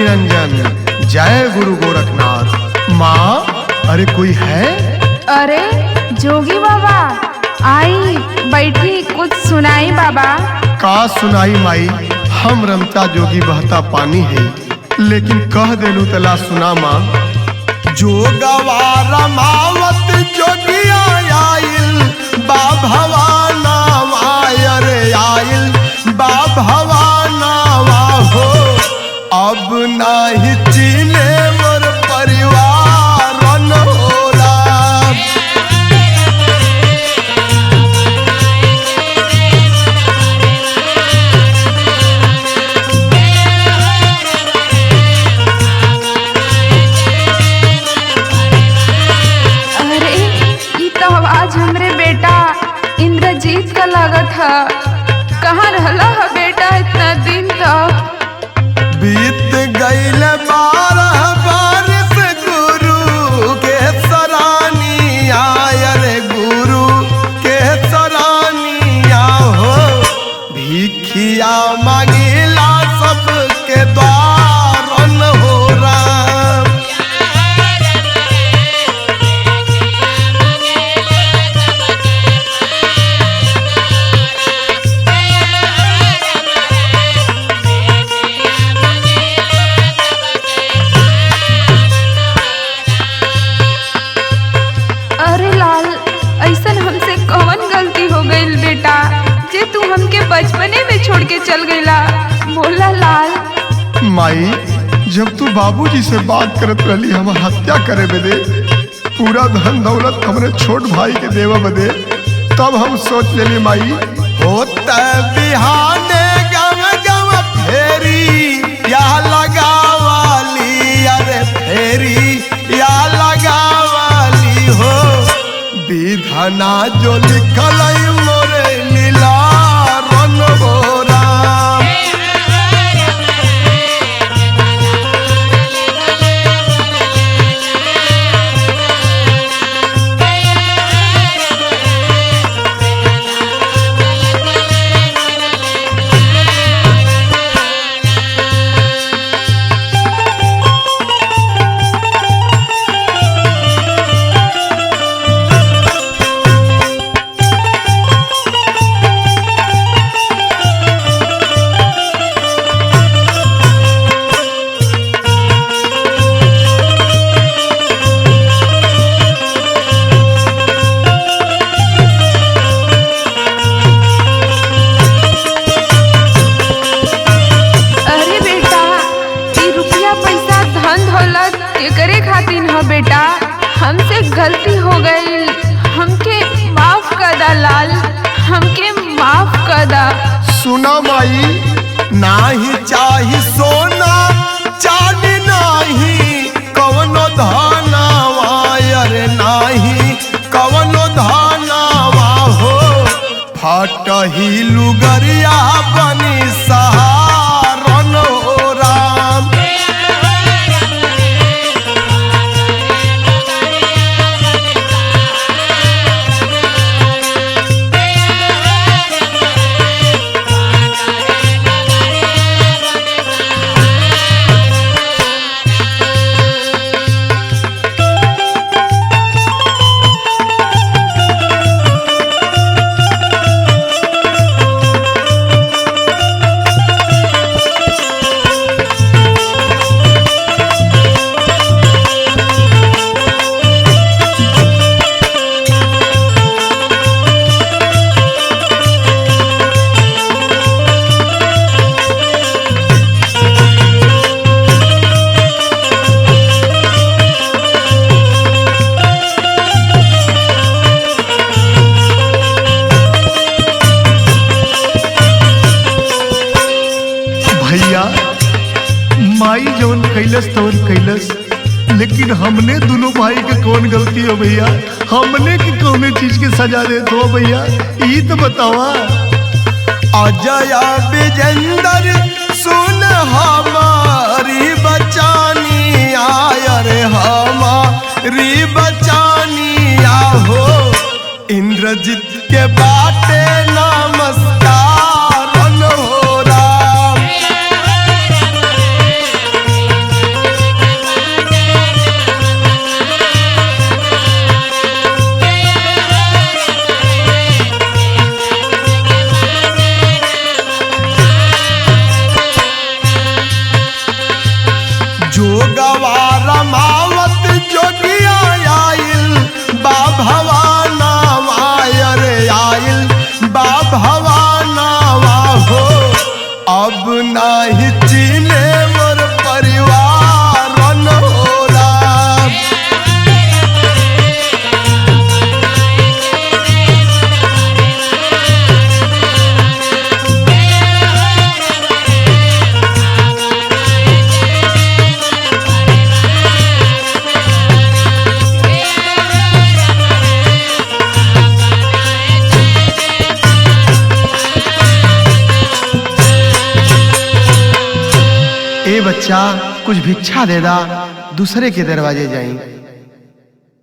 निरंजन, जय गुरु गोरखनाथ। माँ, अरे कोई है? अरे जोगी बाबा, आई बैठी, कुछ सुनाई बाबा। का सुनाई माई, हम रमता जोगी बहता पानी है, लेकिन कह देलू तला सुना माँ। जोगवा रमावत जोगिया आइल बा भवानावा, अरे आइल बा भवानावा हो। अब नाही चीने मोर परिवार न होला। अरे ई तो आवाज हमरे बेटा इंद्रजीत का लागत है। कहाँ रहला है बेटा इतना दिन तक? बीत गईल 12 बरस गुरु के सरानिया, अरे गुरु के सरानिया हो। भिखिया मांगिला सबके द्वारन हो राम। अरे लाल, ऐसन हमसे कौन गलती हो गई बेटा जे तू हमके बचपने में छोड़ के चल गईला? बोला लाल। माई, जब तू बाबूजी से बात करत रही हम हत्या करे बदे, पूरा धन दौलत हमरे छोट भाई के देवा बदे, तब हम सोच लेली माई, होता बिहाने गम गम फेरी या लगावाली, अरे फेरी या लगावाली हो। विधना जो लिखल मोरे लीला रन हो राम। अरे बेटा, ई रुपया पैसा धन दौलत एकरे खातिर ह बेटा। हमसे गलती हो गई, हमके माफ कर दा लाल, हमके माफ कर दा। सुना माई, नाही चाही सोना चांदी, नाही कवनो धनावा, अरे नाही कवनो धनावा हो। फटही लुगरिया बनी सहारन हो राम। भैया, माई जौन कैलस तौन कैलस, लेकिन हमने दोनों भाई के कौन गलती हो भैया? हमने की कौन चीज के सजा दे दो भैया, ई तो बतावा। अजय विजेंदर सुन हमारी बचानी, आयर हमारी बचानी हो। इंद्रजीत के बाटे नमस्कार हो राम। बच्चा कुछ भिक्षा दे दा, दूसरे के दरवाजे जाई।